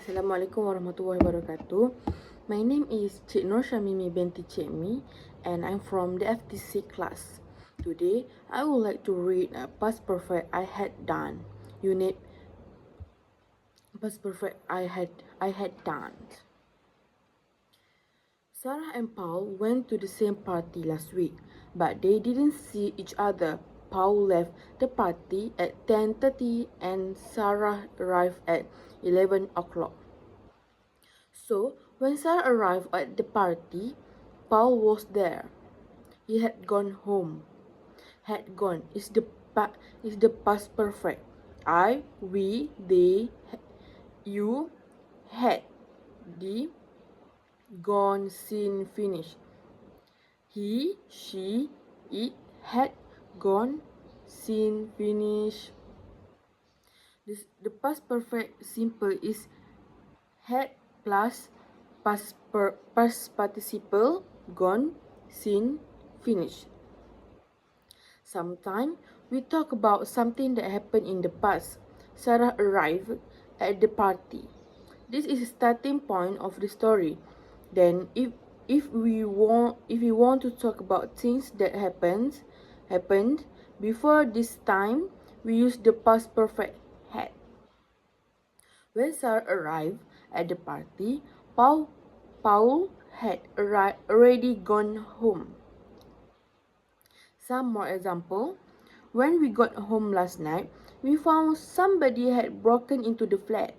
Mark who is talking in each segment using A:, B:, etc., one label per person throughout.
A: Assalamualaikum warahmatullahi wabarakatuh. My name is Cik Nur Shamimi binti Cik Mi and I'm from the FTC class. Today, I would like to read a past perfect I had done. Unit past perfect I had done. Sarah and Paul went to the same party last week, but they didn't see each other. Paul left the party at 10:30 and Sarah arrived at 11 o'clock. So, when Sarah arrived at the party, Paul was there. He had gone home. Had gone is the past perfect. I, we, they, you, had, the, gone, seen, finished. He, she, it, had, gone, seen, finished. The past perfect simple is had plus past participle, gone, seen, finished. Sometimes we talk about something that happened in the past. Sarah arrived at the party. This is the starting point of the story. Then if we want to talk about things that happened before this time, we use the past perfect had. When Sarah arrived at the party, Paul had already gone home. Some more example. When we got home last night, we found somebody had broken into the flat.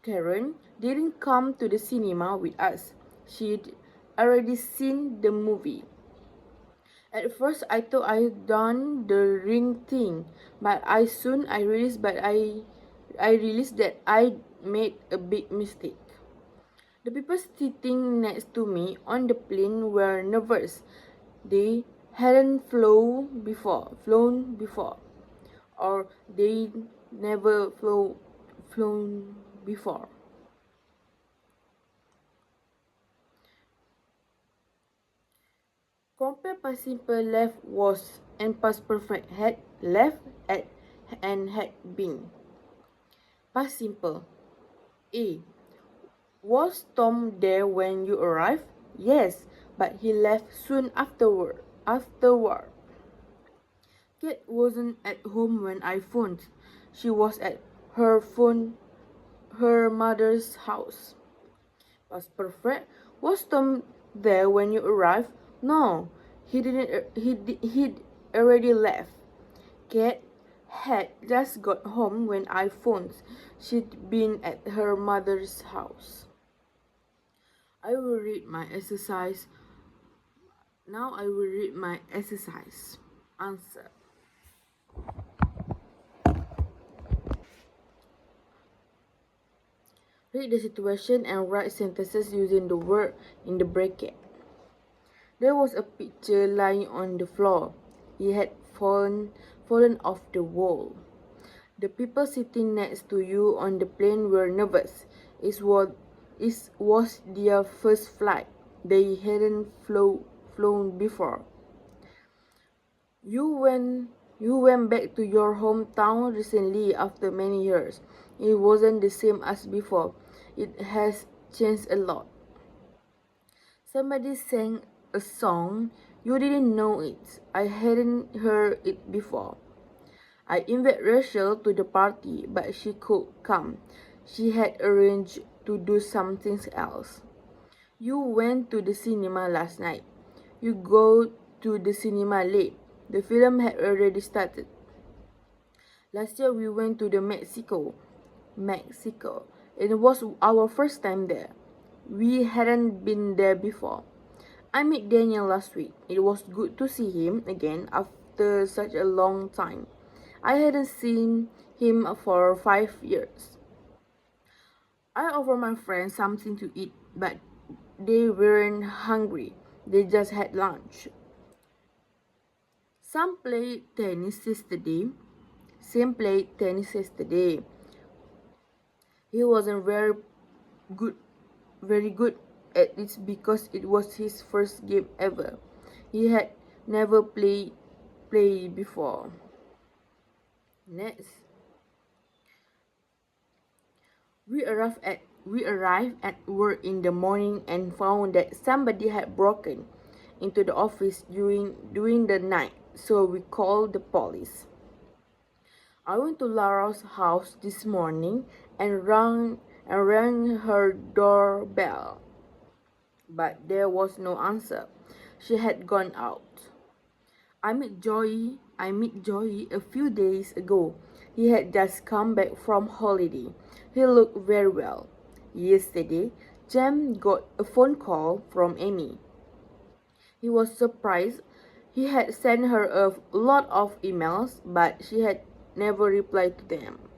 A: Karen didn't come to the cinema with us. She'd already seen the movie. At first, I thought I'd done the ring thing, but I realized that I made a big mistake. The people sitting next to me on the plane were nervous. They hadn't flown before, or they never flown before. Compare past simple left was and past perfect had left at and had been. Past simple. A. Was Tom there when you arrived? Yes, but he left soon afterward. Kate wasn't at home when I phoned. She was at her mother's house. Past perfect. Was Tom there when you arrived? No, he didn't. He'd already left. Kate had just got home when I phoned. She'd been at her mother's house. I will read my exercise. Now I will read my exercise. Answer. Read the situation and write sentences using the word in the bracket. There was a picture lying on the floor. It had fallen off the wall. The people sitting next to you on the plane were nervous. It was their first flight. They hadn't flown before. You went back to your hometown recently after many years. It wasn't the same as before. It has changed a lot. Somebody sang a song. You didn't know it. I hadn't heard it before. I invited Rachel to the party, but she could come. She had arranged to do something else. You went to the cinema last night. You go to the cinema late. The film had already started. Last year we went to the Mexico. It was our first time there. We hadn't been there before. I met Daniel last week. It was good to see him again after such a long time. I hadn't seen him for 5 years. I offered my friends something to eat, but they weren't hungry. They just had lunch. Sam played tennis yesterday. He wasn't very good at it because it was his first game ever. He had never played before. Next. We arrived at work in the morning and found that somebody had broken into the office during the night, so we called the police. I went to Laura's house this morning and rang her doorbell, but there was no answer. She had gone out. I met Joey a few days ago. He had just come back from holiday. He looked very well. Yesterday, Jem got a phone call from Amy. He was surprised. He had sent her a lot of emails, but she had never replied to them.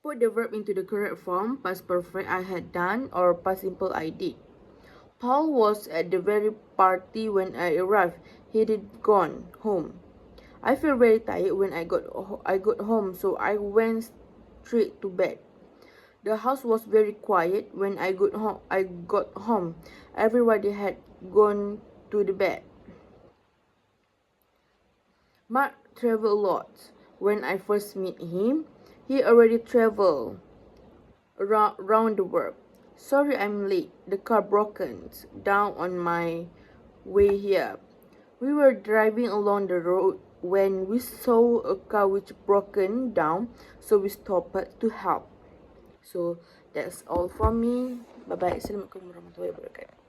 A: Put the verb into the correct form, past perfect I had done, or past simple I did. Paul was at the very party when I arrived. He had gone home. I feel very tired when I got home, so I went straight to bed. The house was very quiet when I got home. Everybody had gone to the bed. Mark traveled a lot. When I first met him, he already traveled around the world. Sorry I'm late. The car broke down on my way here. We were driving along the road when we saw a car which broken down, so we stopped to help. So that's all from me. Bye bye. Assalamualaikum warahmatullahi wabarakatuh.